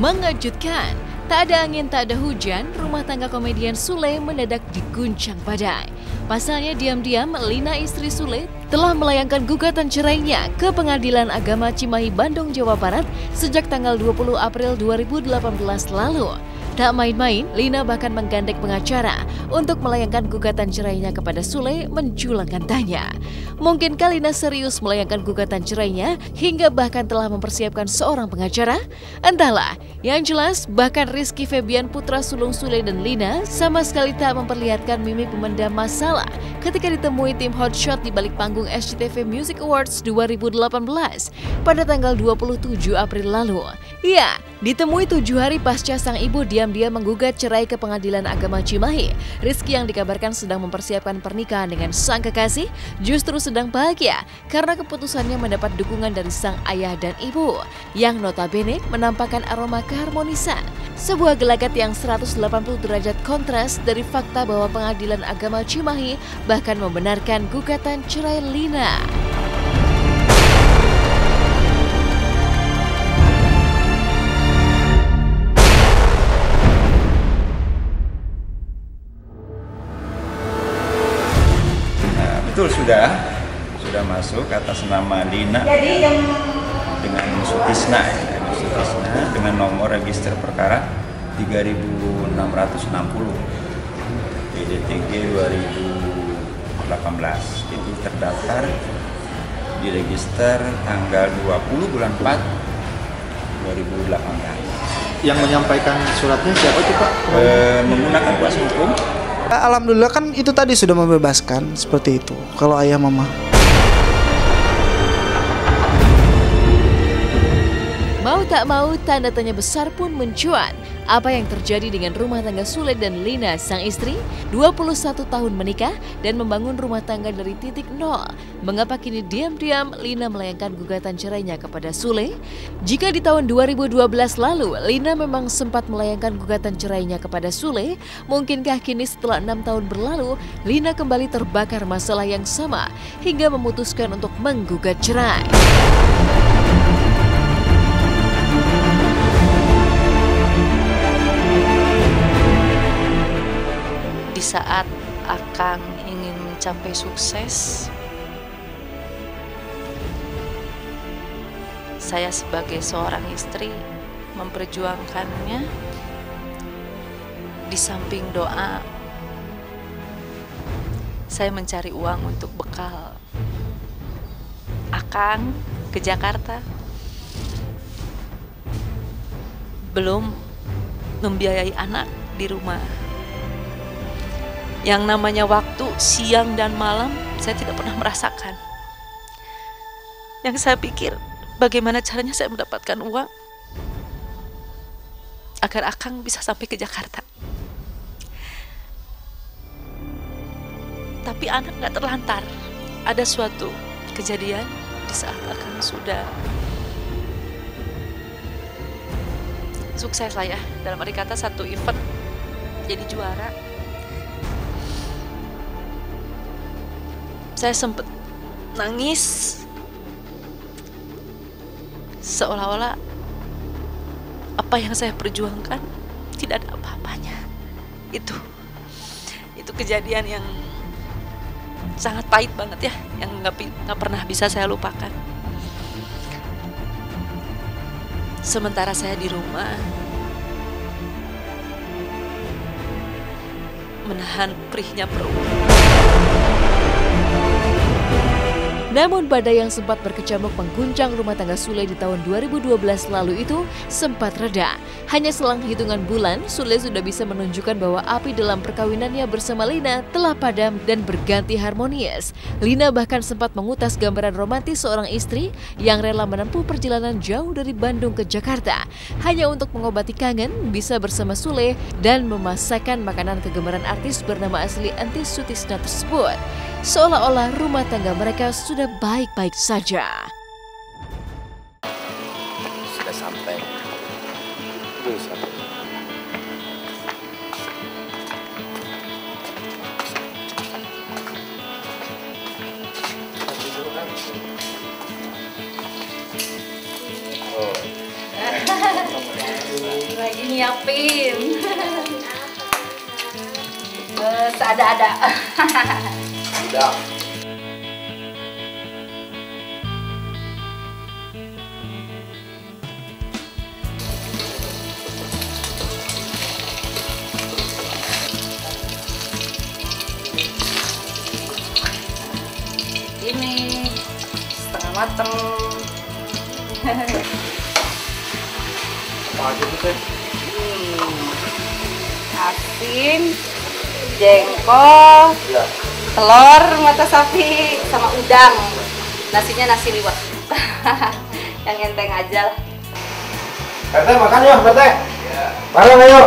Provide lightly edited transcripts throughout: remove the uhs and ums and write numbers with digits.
Mengejutkan, tak ada angin tak ada hujan, rumah tangga komedian Sule mendadak diguncang badai. Pasalnya diam-diam Lina istri Sule telah melayangkan gugatan cerainya ke Pengadilan Agama Cimahi, Bandung, Jawa Barat sejak tanggal 20 April 2018 lalu. Tak main-main, Lina bahkan menggandeng pengacara untuk melayangkan gugatan cerainya kepada Sule menjulang tanya. Mungkinkah Lina serius melayangkan gugatan cerainya hingga bahkan telah mempersiapkan seorang pengacara? Entahlah, yang jelas bahkan Rizky Febian putra sulung Sule dan Lina sama sekali tak memperlihatkan mimik pemendam masalah ketika ditemui tim hotshot di balik panggung SCTV Music Awards 2018 pada tanggal 27 April lalu. Ya, ditemui 7 hari pasca sang ibu diam-diam menggugat cerai ke Pengadilan Agama Cimahi, Rizky yang dikabarkan sedang mempersiapkan pernikahan dengan sang kekasih justru sedang bahagia karena keputusannya mendapat dukungan dari sang ayah dan ibu yang notabene menampakkan aroma keharmonisan. Sebuah gelagat yang 180 derajat kontras dari fakta bahwa Pengadilan Agama Cimahi bahkan membenarkan gugatan cerai Lina. Betul, sudah masuk atas nama Lina dengan Sutisna dengan nomor register perkara 3660 PDTG 2018. Itu terdaftar di register tanggal 20 bulan 4 2018. Yang menyampaikan suratnya siapa itu, Pak? Menggunakan kuasa hukum. Alhamdulillah kan itu tadi sudah membebaskan seperti itu kalau ayah mama. Mau tak mau, tanda tanya besar pun mencuat. Apa yang terjadi dengan rumah tangga Sule dan Lina, sang istri, 21 tahun menikah dan membangun rumah tangga dari titik nol. Mengapa kini diam-diam Lina melayangkan gugatan cerainya kepada Sule? Jika di tahun 2012 lalu Lina memang sempat melayangkan gugatan cerainya kepada Sule, mungkinkah kini setelah 6 tahun berlalu, Lina kembali terbakar masalah yang sama hingga memutuskan untuk menggugat cerai? Di saat Akang ingin mencapai sukses, saya sebagai seorang istri memperjuangkannya. Di samping doa, saya mencari uang untuk bekal Akang ke Jakarta, belum membiayai anak di rumah. Yang namanya waktu siang dan malam saya tidak pernah merasakan. Yang saya pikir, bagaimana caranya saya mendapatkan uang agar Akang bisa sampai ke Jakarta. Tapi anak gak terlantar. Ada suatu kejadian di saat Akang sudah sukses lah ya, dalam arti kata satu event jadi juara. Saya sempat nangis, seolah-olah apa yang saya perjuangkan tidak ada apa-apanya. Itu kejadian yang sangat pahit banget ya, yang nggak pernah bisa saya lupakan. Sementara saya di rumah menahan perihnya perut. Namun badai yang sempat berkecamuk mengguncang rumah tangga Sule di tahun 2012 lalu itu sempat reda. Hanya selang hitungan bulan, Sule sudah bisa menunjukkan bahwa api dalam perkawinannya bersama Lina telah padam dan berganti harmonius. Lina bahkan sempat mengutas gambaran romantis seorang istri yang rela menempuh perjalanan jauh dari Bandung ke Jakarta hanya untuk mengobati kangen bisa bersama Sule dan memasakkan makanan kegemaran artis bernama asli Entis Sutisna tersebut. Seolah-olah rumah tangga mereka sudah baik-baik saja. Sudah sampai. Oh. lagi nyiapin. Ada. Udah. Ini setengah mateng. Apa aja tuh, Teh? Asin, jengkol, Ya. telur mata sapi, sama udang. Nasinya nasi liwet. Yang enteng aja lah. PT makan yuk, PT. Bareng ayo.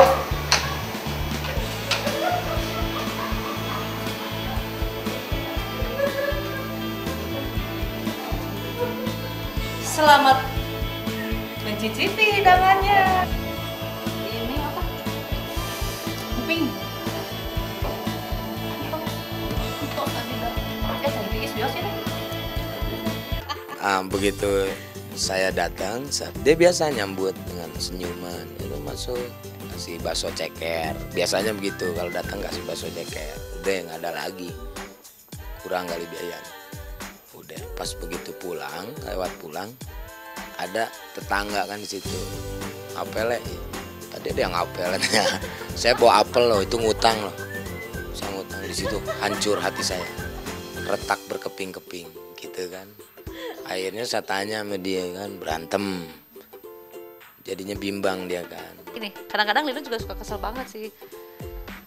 Selamat mencicipi hidangannya. Ini apa? Emping. Begitu saya datang, dia biasa nyambut dengan senyuman, itu masuk kasih bakso ceker. Biasanya begitu kalau datang kasih bakso ceker. Udah nggak ada lagi, kurang kali biayanya. Udah pas begitu pulang, lewat pulang, ada tetangga kan di situ. Apel tadi ada yang apel. Saya bawa apel loh, itu ngutang loh. Saya ngutang di situ, hancur hati saya, retak berkeping-keping gitu kan. Akhirnya saya tanya sama dia kan, berantem, jadinya bimbang dia kan. Ini kadang-kadang Lina juga suka kesel banget sih.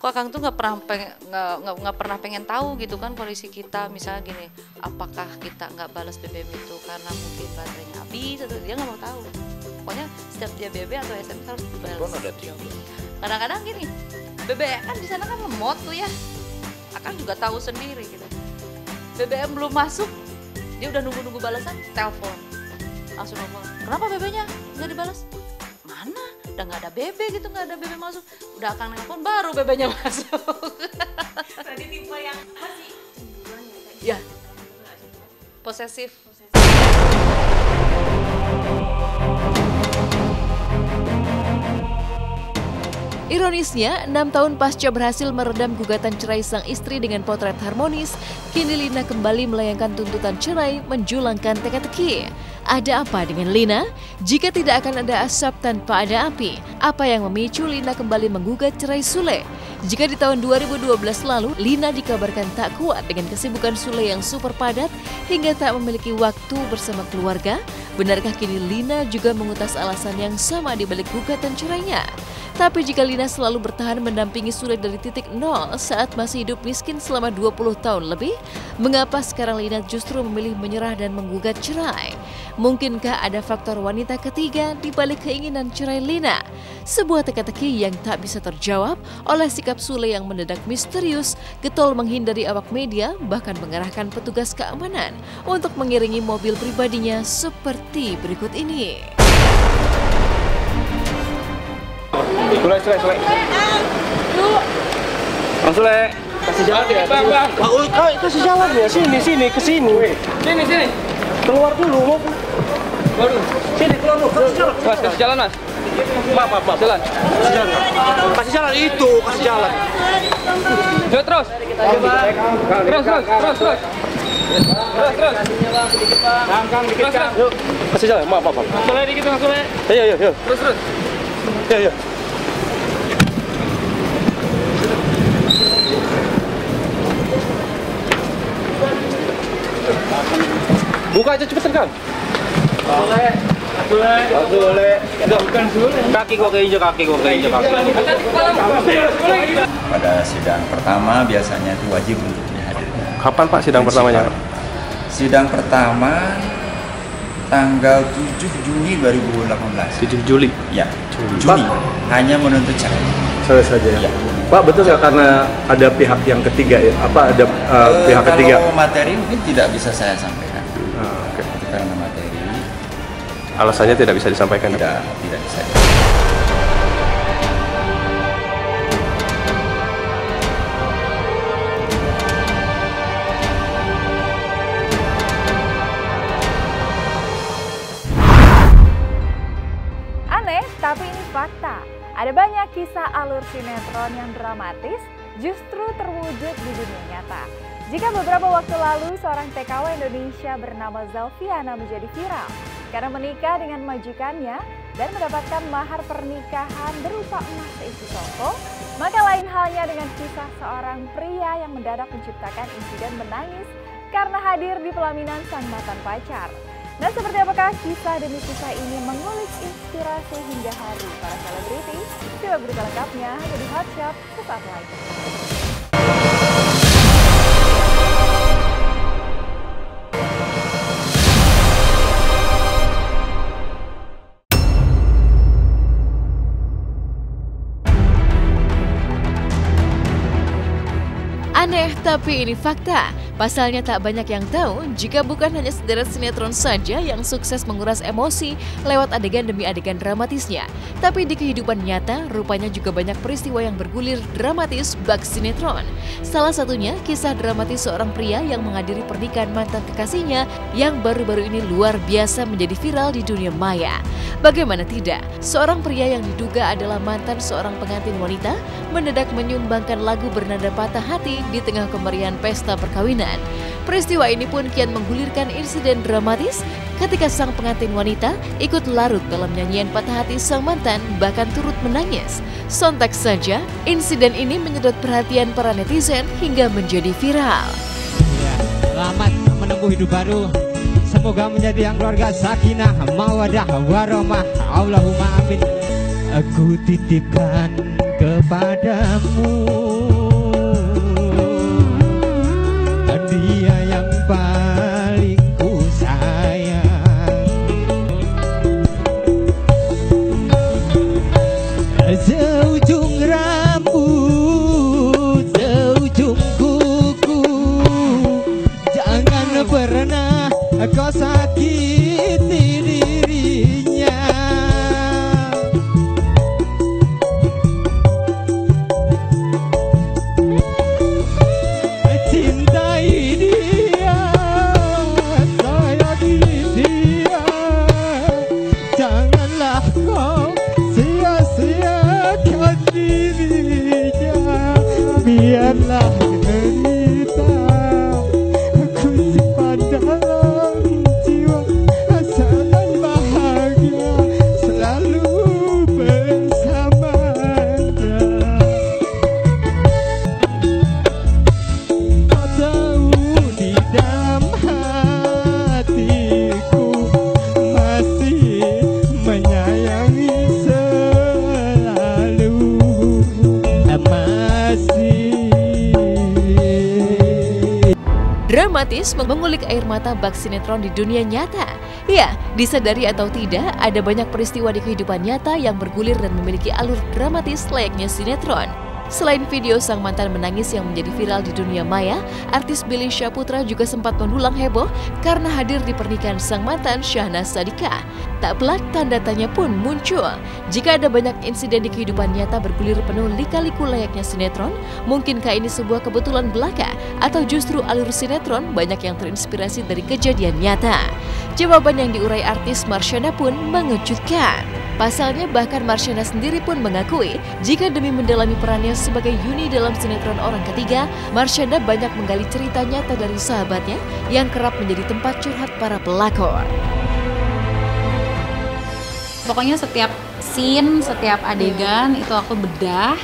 Kok Akang tuh nggak pernah pengen tahu gitu kan kondisi kita. Misalnya gini, apakah kita nggak balas BBM itu karena mungkin baterainya habis atau dia nggak mau tahu. Pokoknya setiap dia BB atau SMS harus dibalas. Kadang-kadang gini, BBM kan di sana kan lemot tuh ya. Akang juga tahu sendiri gitu. BBM belum masuk, dia udah nunggu balasan, telepon. Langsung ngomong, kenapa BB-nya nggak dibalas? Mana? Udah nggak ada BB gitu, nggak ada BB masuk. Udah Akang nelpon, baru BB-nya masuk. Berarti tipe yang masih cemburuan Ya, ya? posesif. Ironisnya, 6 tahun pasca berhasil meredam gugatan cerai sang istri dengan potret harmonis, kini Lina kembali melayangkan tuntutan cerai menjulangkan teka-teki. Ada apa dengan Lina? Jika tidak akan ada asap tanpa ada api, apa yang memicu Lina kembali menggugat cerai Sule? Jika di tahun 2012 lalu, Lina dikabarkan tak kuat dengan kesibukan Sule yang super padat hingga tak memiliki waktu bersama keluarga, benarkah kini Lina juga mengutas alasan yang sama di balik gugatan cerainya? Tapi jika Lina selalu bertahan mendampingi Sule dari titik nol saat masih hidup miskin selama 20 tahun lebih, mengapa sekarang Lina justru memilih menyerah dan menggugat cerai? Mungkinkah ada faktor wanita ketiga di balik keinginan cerai Lina? Sebuah teka-teki yang tak bisa terjawab oleh sikap Sule yang mendadak misterius, getol menghindari awak media, bahkan mengerahkan petugas keamanan untuk mengiringi mobil pribadinya seperti berikut ini. Sule. Bang Sule. Kasih jalan ya. Bang. Kasih jalan ya. Sini, ke sini. Sini. Keluar dulu. Baru. Sini, keluar dulu. Mas, kasih jalan, Mas. Maaf. Jalan. Kasih jalan itu, kasih jalan. Yuk, terus. Terus. Kang, dikit, Kang. Yuk, kasih jalan. Maaf. Bang Sule dikit, Bang Sule. Ayo. Terus. Ayo. Buka aja cepetan, Kang. Sule. Bukan Sule. Kaki gua keinjek kaki. Pada sidang pertama biasanya itu wajib untuk dihadirkan. Kapan Pak sidang pertamanya? Sidang pertama tanggal 7 Juni 2018. 7 Juli. Ya, Juni. Hanya menuntut cerai. Saya saja ya. Ya. Pak, betul nggak karena ada pihak yang ketiga ya? Apa ada pihak ketiga? Kalau materi mungkin tidak bisa saya sampaikan. Oke. Itu karena materi Alasannya tidak bisa disampaikan. tidak bisa. Aneh, tapi ini fakta. Ada banyak kisah alur sinetron yang dramatis justru terwujud di dunia nyata. Jika beberapa waktu lalu seorang TKW Indonesia bernama Zelviana menjadi viral karena menikah dengan majikannya dan mendapatkan mahar pernikahan berupa emas seisi toko, maka lain halnya dengan kisah seorang pria yang mendadak menciptakan insiden menangis karena hadir di pelaminan sang mantan pacar. Nah, seperti apakah kisah demi kisah ini mengulik inspirasi hingga hari para selebriti? Simak berita lengkapnya hanya di Hot Shot sesaat lagi. Aneh, tapi ini fakta. Pasalnya tak banyak yang tahu jika bukan hanya sederet sinetron saja yang sukses menguras emosi lewat adegan demi adegan dramatisnya. Tapi di kehidupan nyata, rupanya juga banyak peristiwa yang bergulir dramatis bak sinetron. Salah satunya kisah dramatis seorang pria yang menghadiri pernikahan mantan kekasihnya yang baru-baru ini luar biasa menjadi viral di dunia maya. Bagaimana tidak, seorang pria yang diduga adalah mantan seorang pengantin wanita mendadak menyumbangkan lagu bernada patah hati di tengah kemeriahan pesta perkawinan. Peristiwa ini pun kian menggulirkan insiden dramatis ketika sang pengantin wanita ikut larut dalam nyanyian patah hati sang mantan, bahkan turut menangis. Sontak saja, insiden ini menyedot perhatian para netizen hingga menjadi viral. Ya, selamat menempuh hidup baru. Semoga menjadi yang keluarga sakinah, mawadah, warahmah. Allahumma amin. Aku titipkan kepadamu dia yang paling ku sayang. Seujung rambut, seujung kuku, jangan pernah kau sakiti dirinya. Biarlah derita aku simpan dalam jiwa, asalkan bahagia selalu bersamanya. Kau tahu di dalam hatiku masih menyayangi selalu. Dramatis mengulik air mata bak sinetron di dunia nyata. Ya, disadari atau tidak, ada banyak peristiwa di kehidupan nyata yang bergulir dan memiliki alur dramatis layaknya sinetron. Selain video sang mantan menangis yang menjadi viral di dunia maya, artis Billy Syahputra juga sempat mendulang heboh karena hadir di pernikahan sang mantan Syahnaz Sadiqah. Tak pelak tanda tanya pun muncul. Jika ada banyak insiden di kehidupan nyata bergulir penuh lika-liku layaknya sinetron, mungkinkah ini sebuah kebetulan belaka atau justru alur sinetron banyak yang terinspirasi dari kejadian nyata? Jawaban yang diurai artis Marshanda pun mengejutkan. Pasalnya bahkan Marshanda sendiri pun mengakui jika demi mendalami perannya sebagai Yuni dalam sinetron Orang Ketiga, Marshanda banyak menggali cerita nyata dari sahabatnya yang kerap menjadi tempat curhat para pelakor. Pokoknya setiap scene, setiap adegan itu aku bedah,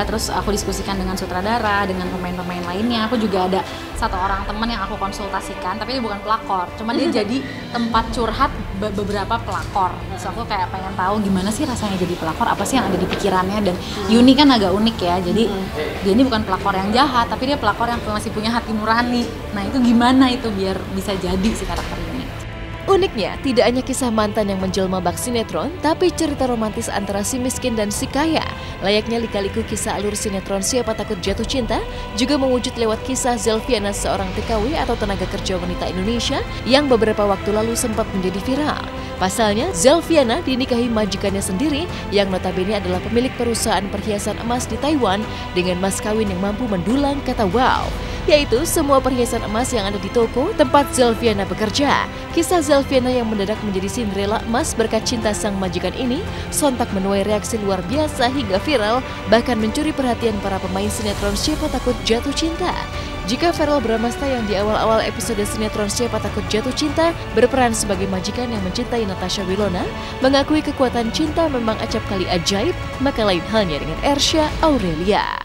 terus aku diskusikan dengan sutradara, dengan pemain-pemain lainnya. Aku juga ada satu orang teman yang aku konsultasikan, tapi dia bukan pelakor, cuma dia jadi tempat curhat beberapa pelakor. Terus aku kayak pengen tahu gimana sih rasanya jadi pelakor, apa sih yang ada di pikirannya. Dan Yuni kan agak unik ya, jadi dia ini bukan pelakor yang jahat, tapi dia pelakor yang masih punya hati nurani. Nah itu gimana itu biar bisa jadi si karakter ini. Uniknya, tidak hanya kisah mantan yang menjelma bak sinetron, tapi cerita romantis antara si miskin dan si kaya. Layaknya lika-liku kisah alur sinetron Siapa Takut Jatuh Cinta, juga mewujud lewat kisah Zelviana, seorang TKW atau tenaga kerja wanita Indonesia yang beberapa waktu lalu sempat menjadi viral. Pasalnya, Zelviana dinikahi majikannya sendiri yang notabene adalah pemilik perusahaan perhiasan emas di Taiwan dengan mas kawin yang mampu mendulang kata wow. yaitu semua perhiasan emas yang ada di toko tempat Zelviana bekerja. Kisah Zelviana yang mendadak menjadi Cinderella emas berkat cinta sang majikan ini sontak menuai reaksi luar biasa hingga viral, bahkan mencuri perhatian para pemain sinetron Siapa Takut Jatuh Cinta. Jika Verrell Bramasta yang di awal-awal episode sinetron Siapa Takut Jatuh Cinta berperan sebagai majikan yang mencintai Natasha Wilona, mengakui kekuatan cinta memang acap kali ajaib, maka lain halnya dengan Ersha Aurelia.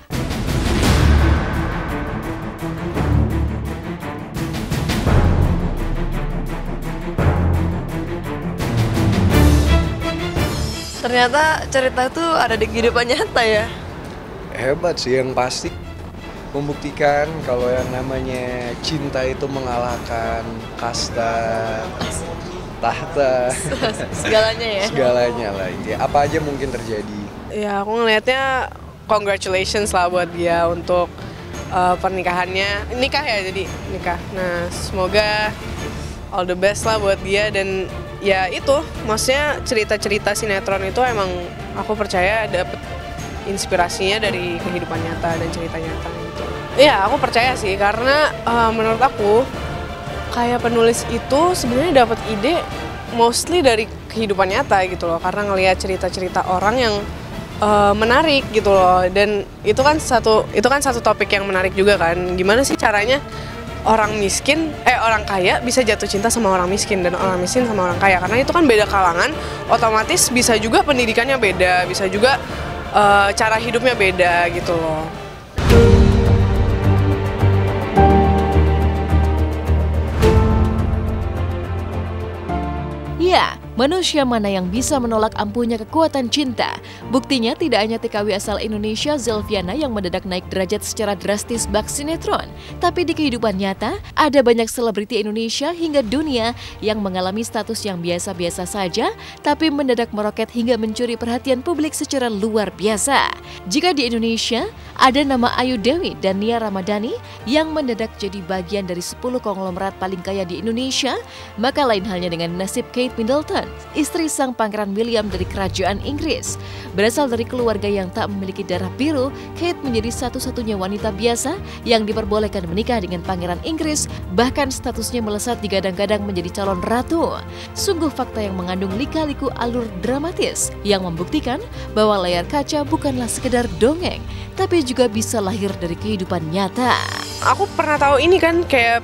Ternyata cerita itu ada di kehidupan nyata ya. Hebat sih, yang pasti membuktikan kalau yang namanya cinta itu mengalahkan kasta, tahta, segalanya ya. Segalanya lah, ya, apa aja mungkin terjadi. Ya aku ngelihatnya congratulations lah buat dia untuk pernikahannya, nikah ya, jadi nikah. Nah semoga all the best lah buat dia, dan ya itu maksudnya cerita-cerita sinetron itu emang aku percaya dapet inspirasinya dari kehidupan nyata dan cerita nyata gitu. Iya, aku percaya sih, karena menurut aku kayak penulis itu sebenarnya dapat ide mostly dari kehidupan nyata gitu loh, karena ngelihat cerita-cerita orang yang menarik gitu loh, dan itu kan satu topik yang menarik juga kan. Gimana sih caranya orang kaya bisa jatuh cinta sama orang miskin, dan orang miskin sama orang kaya, karena itu kan beda kalangan, otomatis bisa juga pendidikannya beda, bisa juga cara hidupnya beda gitu loh. Ya, manusia mana yang bisa menolak ampuhnya kekuatan cinta? Buktinya tidak hanya TKW asal Indonesia Zelviana yang mendadak naik derajat secara drastis bak sinetron, tapi di kehidupan nyata ada banyak selebriti Indonesia hingga dunia yang mengalami status yang biasa-biasa saja, tapi mendadak meroket hingga mencuri perhatian publik secara luar biasa. Jika di Indonesia ada nama Ayu Dewi dan Nia Ramadhani yang mendadak jadi bagian dari 10 konglomerat paling kaya di Indonesia, maka lain halnya dengan nasib Kate Middleton, istri sang Pangeran William dari Kerajaan Inggris. Berasal dari keluarga yang tak memiliki darah biru, Kate menjadi satu-satunya wanita biasa yang diperbolehkan menikah dengan Pangeran Inggris, bahkan statusnya melesat digadang-gadang menjadi calon ratu. Sungguh fakta yang mengandung lika-liku alur dramatis yang membuktikan bahwa layar kaca bukanlah sekedar dongeng, tapi juga bisa lahir dari kehidupan nyata. Aku pernah tahu ini kan, kayak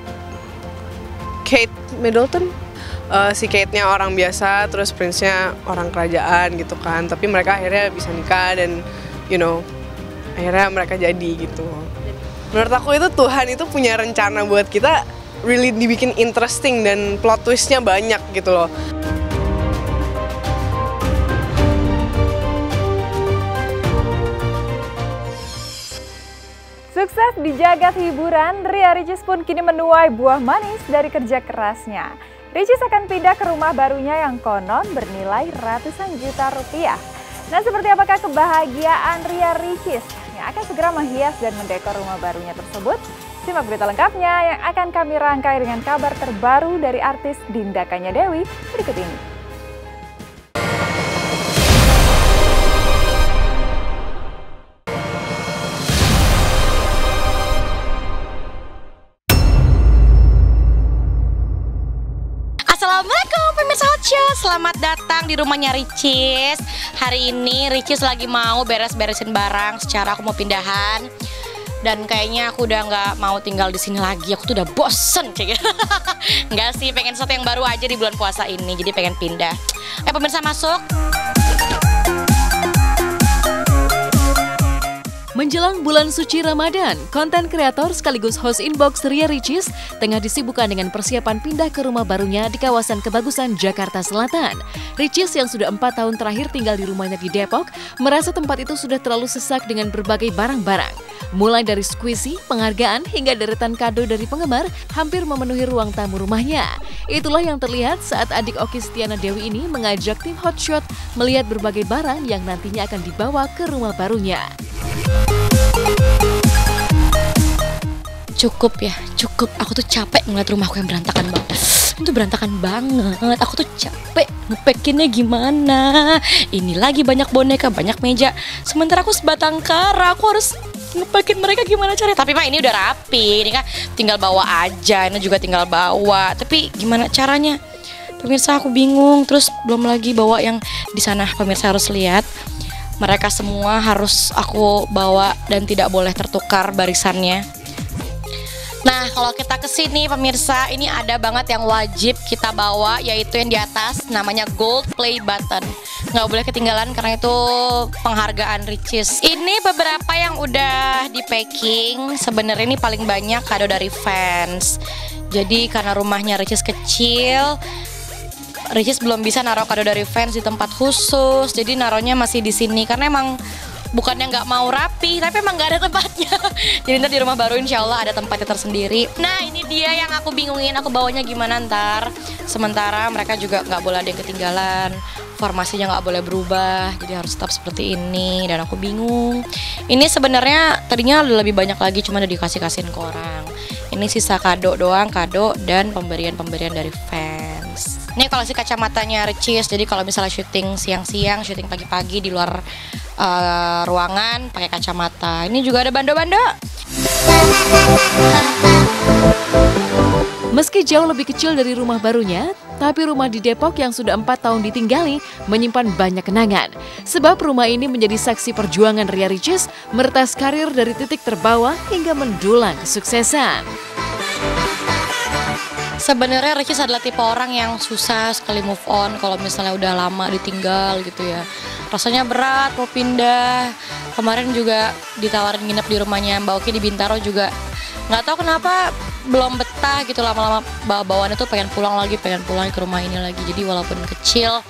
Kate Middleton, si Kate-nya orang biasa, terus Prince-nya orang kerajaan gitu kan, tapi mereka akhirnya bisa nikah dan akhirnya mereka jadi gitu. Menurut aku itu Tuhan itu punya rencana buat kita, really dibikin interesting dan plot twist-nya banyak gitu loh. Sukses di jagat hiburan, Ria Ricis pun kini menuai buah manis dari kerja kerasnya. Ricis akan pindah ke rumah barunya yang konon bernilai ratusan juta rupiah. Nah, seperti apakah kebahagiaan Ria Ricis yang akan segera menghias dan mendekor rumah barunya tersebut? Simak berita lengkapnya yang akan kami rangkai dengan kabar terbaru dari artis Dinda Kanya Dewi berikut ini. Assalamualaikum pemirsa Hot Show, selamat datang di rumahnya Ricis. Hari ini Ricis lagi mau beres-beresin barang, secara aku mau pindahan. Dan kayaknya aku udah nggak mau tinggal di sini lagi, aku tuh udah bosen kayak gitu. Nggak sih, pengen sesuatu yang baru aja di bulan puasa ini, jadi pengen pindah. Pemirsa masuk. Menjelang bulan suci Ramadan, konten kreator sekaligus host inbox Ria Ricis tengah disibukkan dengan persiapan pindah ke rumah barunya di kawasan Kebagusan, Jakarta Selatan. Ricis yang sudah 4 tahun terakhir tinggal di rumahnya di Depok, merasa tempat itu sudah terlalu sesak dengan berbagai barang-barang. Mulai dari squishy, penghargaan, hingga deretan kado dari penggemar hampir memenuhi ruang tamu rumahnya. Itulah yang terlihat saat adik Oki Stiana Dewi ini mengajak tim Hotshot melihat berbagai barang yang nantinya akan dibawa ke rumah barunya. Cukup ya, cukup. Aku tuh capek ngeliat rumahku yang berantakan banget. Itu berantakan banget. Aku tuh capek ngepekinnya gimana. Ini lagi banyak boneka, banyak meja. Sementara aku sebatang kara. Aku harus ngepakin mereka gimana caranya. Tapi mah ini udah rapi, ini kan tinggal bawa aja, ini juga tinggal bawa. Tapi gimana caranya? Pemirsa, aku bingung. Terus belum lagi bawa yang di sana, pemirsa harus lihat. Mereka semua harus aku bawa dan tidak boleh tertukar barisannya. Nah, kalau kita kesini pemirsa, ini ada banget yang wajib kita bawa, yaitu yang di atas, namanya gold play button. Nggak boleh ketinggalan karena itu penghargaan Ricis. Ini beberapa yang udah di packing. Sebenarnya ini paling banyak kado dari fans. Jadi karena rumahnya Ricis kecil, Ricis belum bisa naruh kado dari fans di tempat khusus. Jadi naruhnya masih di sini karena emang bukannya nggak mau rapi, tapi emang nggak ada tempatnya. Jadi ntar di rumah baru insya Allah ada tempatnya tersendiri. Nah ini dia yang aku bingungin, aku bawanya gimana ntar. Sementara mereka juga nggak boleh ada yang ketinggalan, formasinya nggak boleh berubah, jadi harus tetap seperti ini. Dan aku bingung. Ini sebenarnya tadinya lebih banyak lagi, cuma udah dikasih-kasihin ke orang. Ini sisa kado doang, kado dan pemberian-pemberian dari fans. Ini kalau si kacamatanya Ricis, jadi kalau misalnya syuting siang-siang, syuting pagi-pagi di luar ruangan pakai kacamata. Ini juga ada bando-bando. Meski jauh lebih kecil dari rumah barunya, tapi rumah di Depok yang sudah 4 tahun ditinggali menyimpan banyak kenangan. Sebab rumah ini menjadi saksi perjuangan Ria Ricis meretas karir dari titik terbawah hingga mendulang kesuksesan. Sebenarnya Ricis adalah tipe orang yang susah sekali move on kalau misalnya udah lama ditinggal gitu ya. Rasanya berat mau pindah. Kemarin juga ditawarin nginep di rumahnya Mbak Oki di Bintaro juga. Nggak tahu kenapa belum betah gitu, lama-lama bawaannya tuh pengen pulang ke rumah ini lagi. Jadi walaupun kecil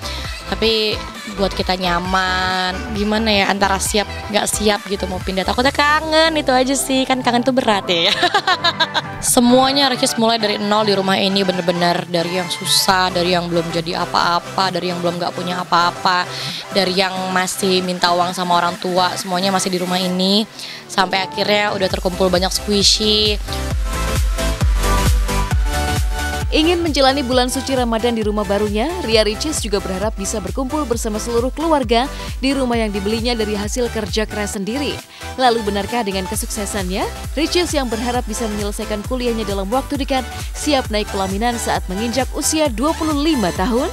tapi buat kita nyaman. Gimana ya, antara siap nggak siap gitu mau pindah. Takutnya kangen, itu aja sih, kan kangen tuh berat ya. Semuanya Ricis mulai dari nol di rumah ini, bener-bener dari yang susah, dari yang belum jadi apa-apa, dari yang belum nggak punya apa-apa, dari yang masih minta uang sama orang tua, semuanya masih di rumah ini. Sampai akhirnya udah terkumpul banyak squishy. Ingin menjalani bulan suci Ramadan di rumah barunya, Ria Ricis juga berharap bisa berkumpul bersama seluruh keluarga di rumah yang dibelinya dari hasil kerja keras sendiri. Lalu benarkah dengan kesuksesannya, Ricis yang berharap bisa menyelesaikan kuliahnya dalam waktu dekat siap naik pelaminan saat menginjak usia 25 tahun?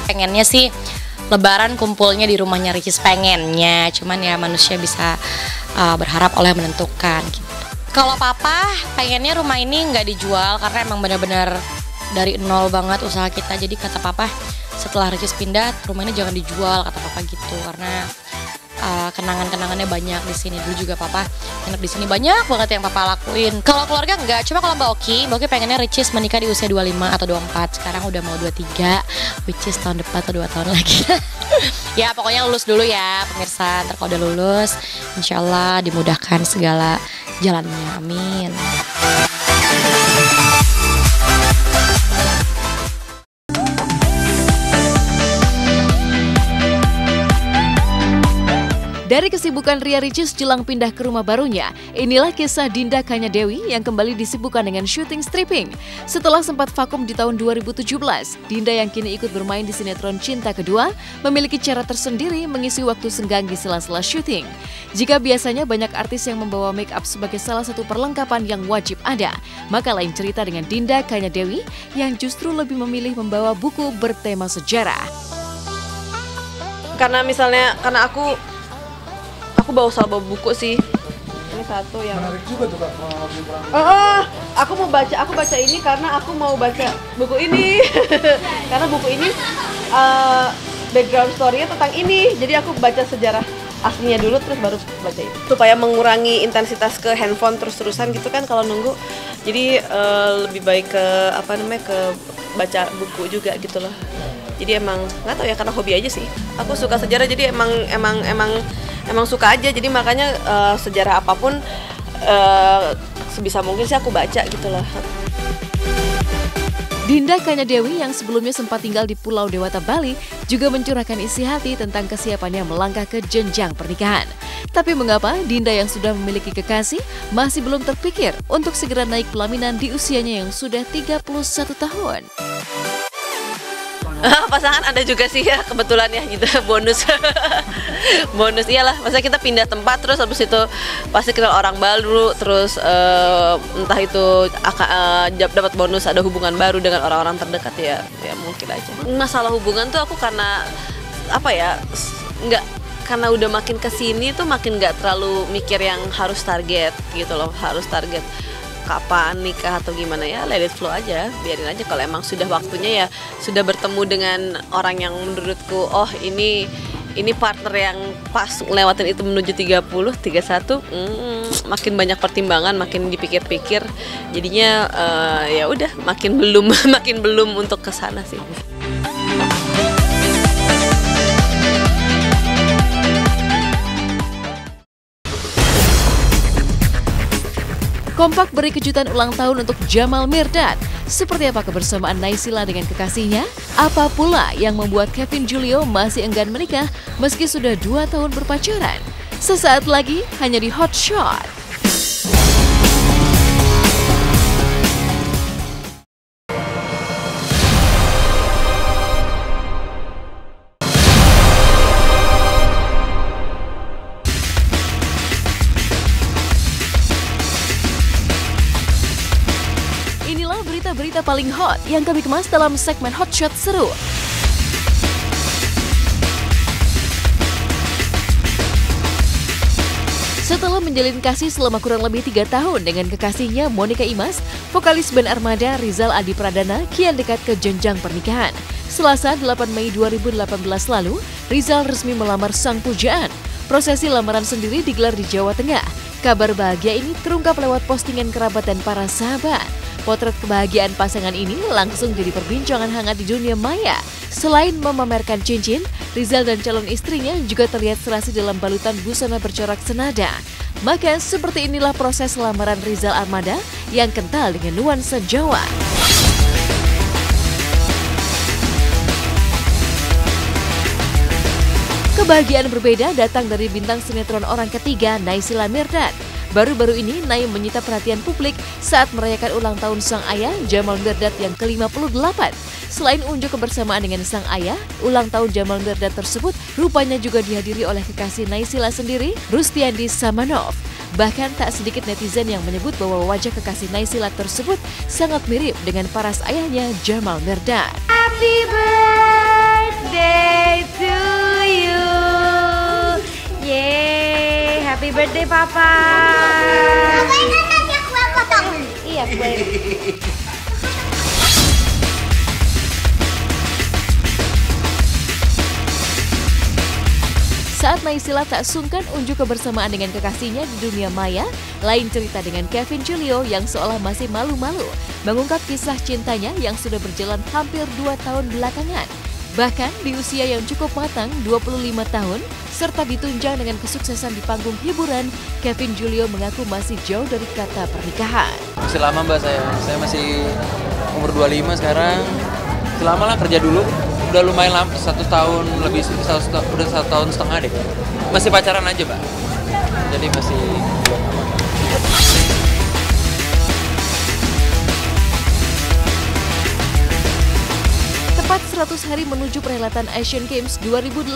Pengennya sih Lebaran kumpulnya di rumahnya Ricis, pengennya. Cuman ya manusia bisa berharap oleh menentukan gitu. Kalau papa pengennya rumah ini nggak dijual karena emang benar-benar dari nol banget usaha kita. Jadi kata papa setelah Ricis pindah rumah ini jangan dijual, kata papa gitu, karena kenangan-kenangannya banyak di sini. Dulu juga papa nginep di sini, banyak banget yang papa lakuin. Kalau keluarga enggak, cuma kalau Mbak Oki pengennya Ricis menikah di usia 25 atau 24. Sekarang udah mau 23, which is tahun depan atau 2 tahun lagi. Ya pokoknya lulus dulu ya pemirsa. Ntar kalau udah lulus insya Allah dimudahkan segala jalannya, amin. Dari kesibukan Ria Ricis jelang pindah ke rumah barunya, inilah kisah Dinda Kanya Dewi yang kembali disibukkan dengan syuting stripping. Setelah sempat vakum di tahun 2017, Dinda yang kini ikut bermain di sinetron Cinta Kedua memiliki cara tersendiri mengisi waktu senggang di sela-sela syuting. Jika biasanya banyak artis yang membawa make up sebagai salah satu perlengkapan yang wajib ada, maka lain cerita dengan Dinda Kanya Dewi yang justru lebih memilih membawa buku bertema sejarah. Karena aku bawa salba buku sih. Ini satu yang menarik juga tuh Kak. Aku baca ini karena aku mau baca buku ini. Karena buku ini background story-nya tentang ini. Jadi aku baca sejarah aslinya dulu terus baru baca itu. Supaya mengurangi intensitas ke handphone terus-terusan gitu kan kalau nunggu. Jadi lebih baik ke ke baca buku juga gitu loh. Jadi emang nggak tahu ya, karena hobi aja sih. Aku suka sejarah, jadi emang suka aja. Jadi makanya sejarah apapun sebisa mungkin sih aku baca gitu loh. Dinda Kanya Dewi yang sebelumnya sempat tinggal di Pulau Dewata, Bali juga mencurahkan isi hati tentang kesiapannya melangkah ke jenjang pernikahan. Tapi mengapa Dinda yang sudah memiliki kekasih masih belum terpikir untuk segera naik pelaminan di usianya yang sudah 31 tahun? Pasangan ada juga sih ya, kebetulan ya gitu. Bonus. Bonus iyalah, masa kita pindah tempat terus habis itu pasti kenal orang baru, terus entah itu dapat bonus ada hubungan baru dengan orang-orang terdekat ya mungkin aja. Masalah hubungan tuh aku karena apa ya, nggak, karena udah makin kesini tuh makin nggak terlalu mikir yang harus target gitu loh, harus target kapan nikah atau gimana, ya let it flow aja, biarin aja. Kalau emang sudah waktunya ya sudah bertemu dengan orang yang menurutku oh ini partner yang pas ngelewatin itu menuju 30, 31, makin banyak pertimbangan, makin dipikir-pikir, jadinya ya udah makin belum untuk kesana sih. Kompak beri kejutan ulang tahun untuk Jamal Mirdad. Seperti apa kebersamaan Naysila dengan kekasihnya? Apa pula yang membuat Kevin Julio masih enggan menikah meski sudah 2 tahun berpacaran? Sesaat lagi hanya di Hot Shot. Berita paling hot yang kami kemas dalam segmen Hot Shot Seru. Setelah menjalin kasih selama kurang lebih 3 tahun dengan kekasihnya Monica Imas, vokalis band Armada Rizal Adi Pradana kian dekat ke jenjang pernikahan. Selasa 8 Mei 2018 lalu, Rizal resmi melamar sang pujaan. Prosesi lamaran sendiri digelar di Jawa Tengah. Kabar bahagia ini terungkap lewat postingan kerabat dan para sahabat. Potret kebahagiaan pasangan ini langsung jadi perbincangan hangat di dunia maya. Selain memamerkan cincin, Rizal dan calon istrinya juga terlihat serasi dalam balutan busana bercorak senada. Maka seperti inilah proses lamaran Rizal Armada yang kental dengan nuansa Jawa. Kebahagiaan berbeda datang dari bintang sinetron orang ketiga Naysila Mirdad. Baru-baru ini Nay menyita perhatian publik saat merayakan ulang tahun sang ayah Jamal Mirdad yang ke-58. Selain unjuk kebersamaan dengan sang ayah, ulang tahun Jamal Mirdad tersebut rupanya juga dihadiri oleh kekasih Naysila sendiri, Rustiandi Samanov. Bahkan tak sedikit netizen yang menyebut bahwa wajah kekasih Naysila tersebut sangat mirip dengan paras ayahnya Jamal Mirdad. Happy birthday to you. Yeay, happy birthday Papa. Papa ingat nanti aku yang potong. Iya, gue. Saat Naysila tak sungkan unjuk kebersamaan dengan kekasihnya di dunia maya, lain cerita dengan Kevin Julio yang seolah masih malu-malu mengungkap kisah cintanya yang sudah berjalan hampir 2 tahun belakangan. Bahkan di usia yang cukup matang, 25 tahun, serta ditunjang dengan kesuksesan di panggung hiburan, Kevin Julio mengaku masih jauh dari kata pernikahan. Masih lama mbak saya masih umur 25 sekarang, masih lama lah kerja dulu. Udah lumayan lama, 1 tahun lebih, udah 1 tahun setengah deh. Masih pacaran aja mbak, jadi masih belum apa. Tepat 100 hari menuju perhelatan Asian Games 2018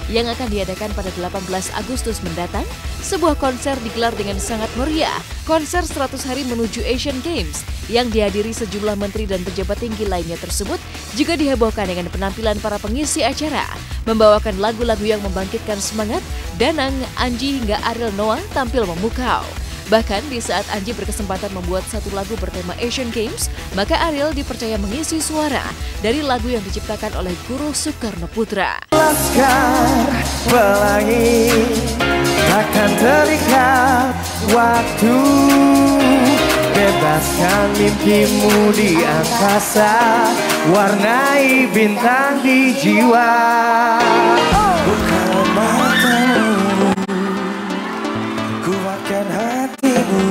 yang akan diadakan pada 18 Agustus mendatang, sebuah konser digelar dengan sangat meriah. Konser 100 hari menuju Asian Games yang dihadiri sejumlah menteri dan pejabat tinggi lainnya tersebut juga dihebohkan dengan penampilan para pengisi acara, membawakan lagu-lagu yang membangkitkan semangat. Danang, Anji hingga Ariel Noah tampil memukau. Bahkan di saat Anji berkesempatan membuat satu lagu bertema Asian Games, maka Ariel dipercaya mengisi suara dari lagu yang diciptakan oleh Guru Soekarno Putra. Laskar pelangi akan terikat waktu, bebaskan mimpimu di angkasa, warnai bintang di jiwa. Bukan matamu, kuatkan hatimu,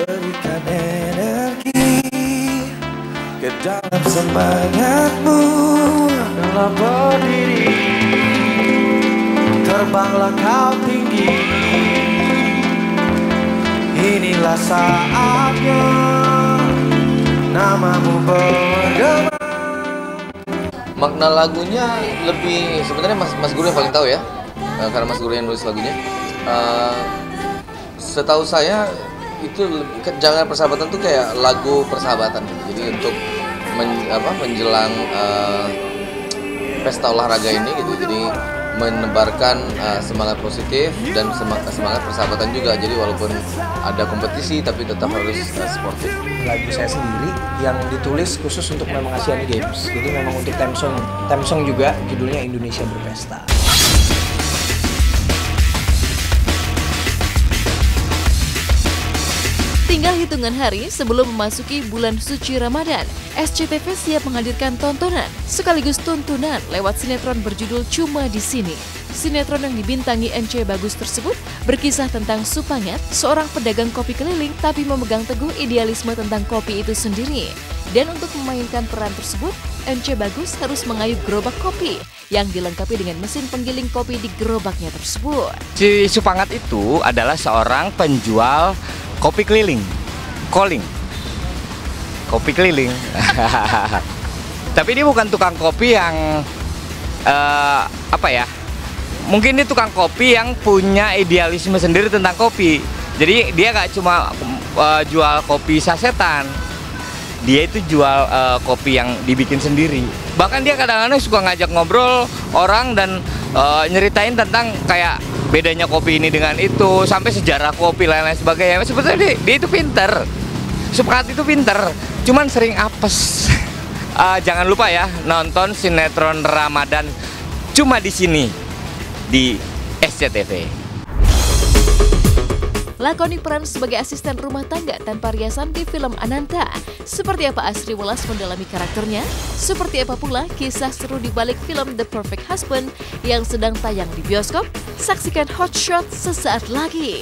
berikan energi ke dalam semangatmu. Dalam berdiri, terbanglah kau tinggi. Inilah saatnya namamu berhenti. Makna lagunya lebih sebenarnya Mas Guru yang paling tahu ya, karena Mas Guru yang nulis lagunya. Setahu saya itu Jangan Persahabatan tuh kayak lagu persahabatan. Jadi untuk menjelang pesta olahraga ini gitu. Jadi menebarkan semangat positif dan semangat persahabatan juga. Jadi walaupun ada kompetisi tapi tetap harus sportif. Lagu saya sendiri yang ditulis khusus untuk memang Asian Games. Jadi memang untuk theme song juga judulnya Indonesia Berpesta. Tinggal hitungan hari sebelum memasuki bulan suci Ramadan, SCTV siap menghadirkan tontonan sekaligus tuntunan lewat sinetron berjudul Cuma di Sini. Sinetron yang dibintangi Ence Bagus tersebut berkisah tentang Supangat, seorang pedagang kopi keliling tapi memegang teguh idealisme tentang kopi itu sendiri. Dan untuk memainkan peran tersebut, Ence Bagus harus mengayuh gerobak kopi yang dilengkapi dengan mesin penggiling kopi di gerobaknya tersebut. Si Supangat itu adalah seorang penjual kopi keliling, kopi keliling. Tapi dia bukan tukang kopi yang mungkin dia tukang kopi yang punya idealisme sendiri tentang kopi. Jadi dia gak cuma jual kopi sasetan, dia itu jual kopi yang dibikin sendiri. Bahkan dia kadang-kadang suka ngajak ngobrol orang dan nyeritain tentang kayak bedanya kopi ini dengan itu, sampai sejarah kopi lain-lain sebagainya. Sebetulnya dia itu pinter, Supangat itu pinter, cuman sering apes. Jangan lupa ya nonton sinetron Ramadan Cuma di Sini di SCTV. Lakoni peran sebagai asisten rumah tangga tanpa riasan di film Ananta. Seperti apa Asri Welas mendalami karakternya? Seperti apa pula kisah seru di balik film The Perfect Husband yang sedang tayang di bioskop? Saksikan Hot Shot sesaat lagi.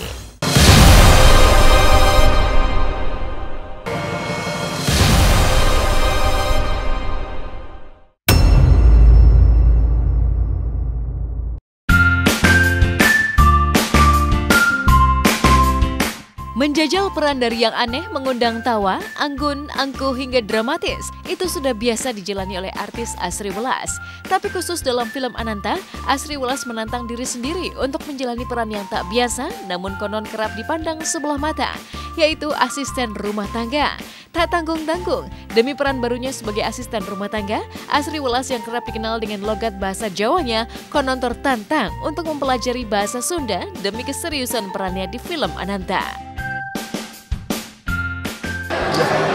Menjajal peran dari yang aneh, mengundang tawa, anggun, angkuh hingga dramatis, itu sudah biasa dijalani oleh artis Asri Welas. Tapi khusus dalam film Ananta, Asri Welas menantang diri sendiri untuk menjalani peran yang tak biasa, namun konon kerap dipandang sebelah mata, yaitu asisten rumah tangga. Tak tanggung-tanggung, demi peran barunya sebagai asisten rumah tangga, Asri Welas yang kerap dikenal dengan logat bahasa Jawanya, konon tertantang untuk mempelajari bahasa Sunda demi keseriusan perannya di film Ananta.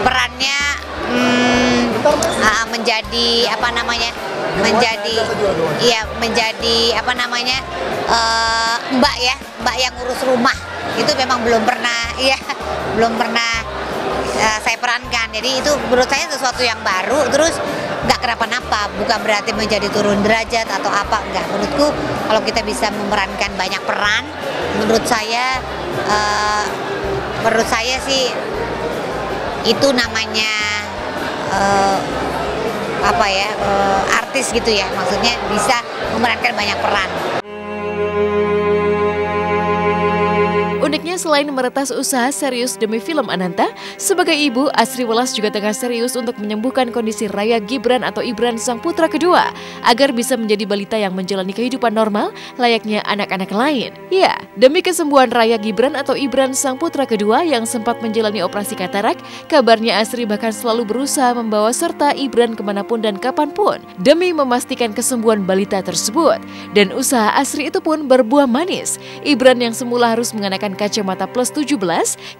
Perannya menjadi mbak yang ngurus rumah. Itu memang belum pernah saya perankan. Jadi itu menurut saya sesuatu yang baru, terus nggak kenapa-napa, bukan berarti menjadi turun derajat atau apa, enggak. Menurutku kalau kita bisa memerankan banyak peran, menurut saya sih itu namanya artis gitu ya, maksudnya bisa memerankan banyak peran. Uniknya selain meretas usaha serius demi film Ananta, sebagai ibu, Asri Welas juga tengah serius untuk menyembuhkan kondisi Raya Gibran atau Ibran sang putra kedua, agar bisa menjadi balita yang menjalani kehidupan normal layaknya anak-anak lain. Ya, demi kesembuhan Raya Gibran atau Ibran sang putra kedua yang sempat menjalani operasi katarak, kabarnya Asri bahkan selalu berusaha membawa serta Ibran kemanapun dan kapanpun, demi memastikan kesembuhan balita tersebut. Dan usaha Asri itu pun berbuah manis. Ibran yang semula harus mengenakan kacamata plus 17,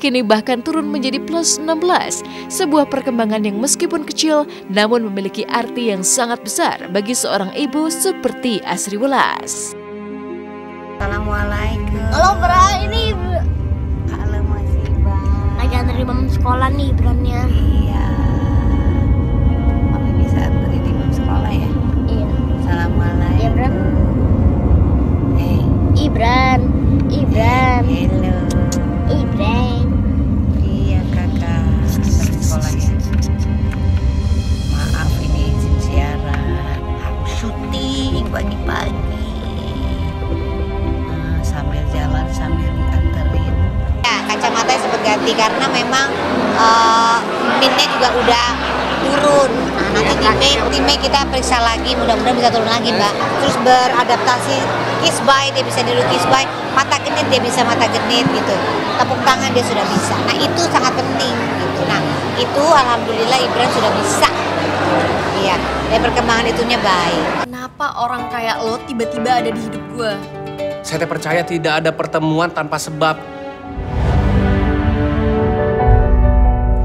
kini bahkan turun menjadi plus 16. Sebuah perkembangan yang meskipun kecil, namun memiliki arti yang sangat besar bagi seorang ibu seperti Asri Welas. Assalamualaikum. Halo Bra, ini halo Mas Ibran. Lagi antar Ibran sekolah nih Ibrannya. Iya. Mami bisa antar Ibran sekolah ya? Iya. Assalamualaikum. Ibran. Ibran. Halo. Ibran. Iya kakak. Antar sekolah ya. Maaf ini izin siaran. Harus syuting pagi-pagi. Sambil jalan sambil anterin. Ya, kacamatanya sempat ganti karena memang minnya juga turun. Nah, nanti di Mei kita periksa lagi, mudah-mudahan bisa turun lagi Mbak. Terus beradaptasi kiss bye, dia bisa dulu kiss bye, mata genit dia bisa mata genit gitu. Tepuk tangan dia sudah bisa. Nah itu sangat penting gitu. Nah itu alhamdulillah Ibran sudah bisa. Iya, dan perkembangan itunya baik. Kenapa orang kayak lo tiba-tiba ada di hidup gue? Saya percaya tidak ada pertemuan tanpa sebab.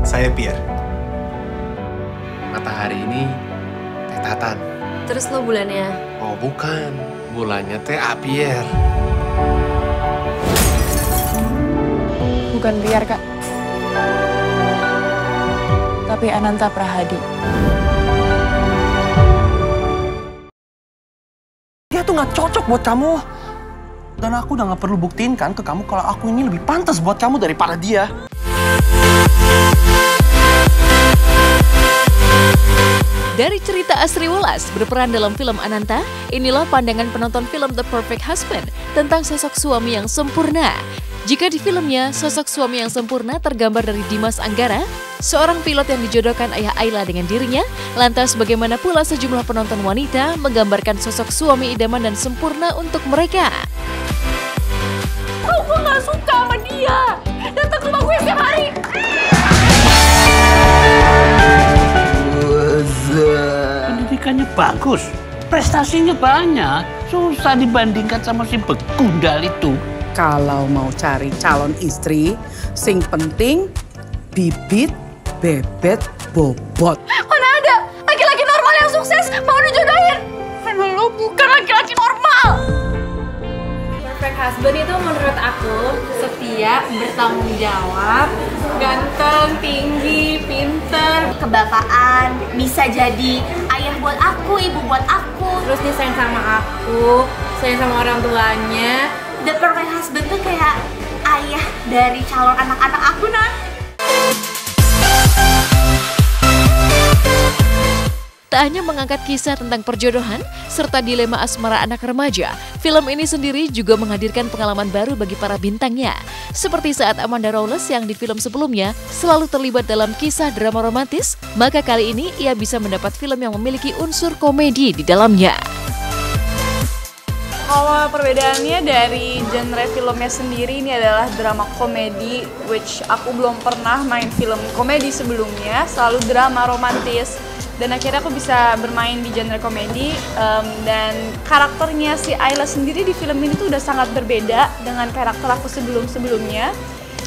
Saya Pierre. Matahari ini Teh Tatan. Terus lo bulannya? Oh bukan, bulannya Teh Pierre. Bukan Pierre, Kak. Tapi Ananta Prahadi. Dia tuh nggak cocok buat kamu. Dan aku udah nggak perlu buktiin kan ke kamu kalau aku ini lebih pantas buat kamu daripada dia. Dari cerita Asri Welas berperan dalam film Ananta, inilah pandangan penonton film The Perfect Husband tentang sosok suami yang sempurna. Jika di filmnya, sosok suami yang sempurna tergambar dari Dimas Anggara, seorang pilot yang dijodohkan ayah Ayla dengan dirinya, lantas bagaimana pula sejumlah penonton wanita menggambarkan sosok suami idaman dan sempurna untuk mereka. Oh, gue gak suka sama dia. Datang ke rumah gue setiap hari. Pendidikannya bagus, prestasinya banyak, susah dibandingkan sama si begundal itu. Kalau mau cari calon istri, sing penting bibit, bebet, bobot. Mana ada laki-laki normal yang sukses mau dijodohin? Lo bukan laki-laki normal. Perfect husband itu menurut aku setia, bertanggung jawab, ganteng, tinggi, pinter, Kebakaan, bisa jadi ayah buat aku, ibu buat aku. terus dia sayang sama aku, sayang sama orang tuanya. The perfect husband tuh kayak ayah dari calon anak-anak aku, Nan. Tak hanya mengangkat kisah tentang perjodohan serta dilema asmara anak remaja, film ini sendiri juga menghadirkan pengalaman baru bagi para bintangnya. Seperti saat Amanda Rawless yang di film sebelumnya selalu terlibat dalam kisah drama romantis, maka kali ini ia bisa mendapat film yang memiliki unsur komedi di dalamnya. Kalau perbedaannya dari genre filmnya sendiri, ini adalah drama komedi, which aku belum pernah main film komedi sebelumnya, selalu drama romantis. Dan akhirnya aku bisa bermain di genre komedi, dan karakternya si Ayla sendiri di film ini tuh udah sangat berbeda dengan karakter aku sebelum-sebelumnya.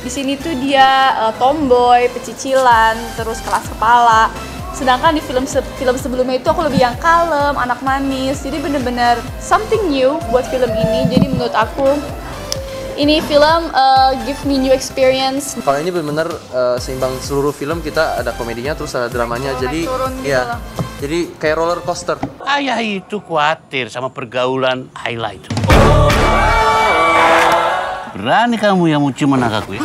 Di sini tuh dia tomboy, pecicilan, terus keras kepala. Sedangkan di film sebelumnya itu aku lebih yang kalem, anak manis. Jadi bener-bener something new buat film ini. Jadi menurut aku ini film give me new experience. Kalau ini benar-benar seimbang seluruh film, kita ada komedinya terus ada dramanya. Jadi ya, jadi kayak roller coaster. Ayah itu khawatir sama pergaulan Ayla itu. Berani kamu yang mau ciuman anakku ya?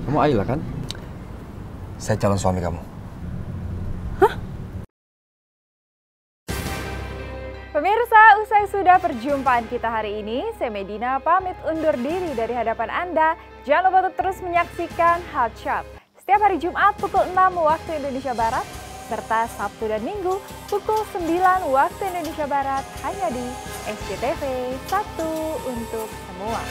Kamu Ayla kan? Saya calon suami kamu. Pemirsa, usai sudah perjumpaan kita hari ini, saya Medina pamit undur diri dari hadapan Anda. Jangan lupa untuk terus menyaksikan Hot Shot setiap hari Jumat pukul 6 waktu Indonesia Barat, serta Sabtu dan Minggu pukul 9 waktu Indonesia Barat hanya di SCTV 1 untuk semua.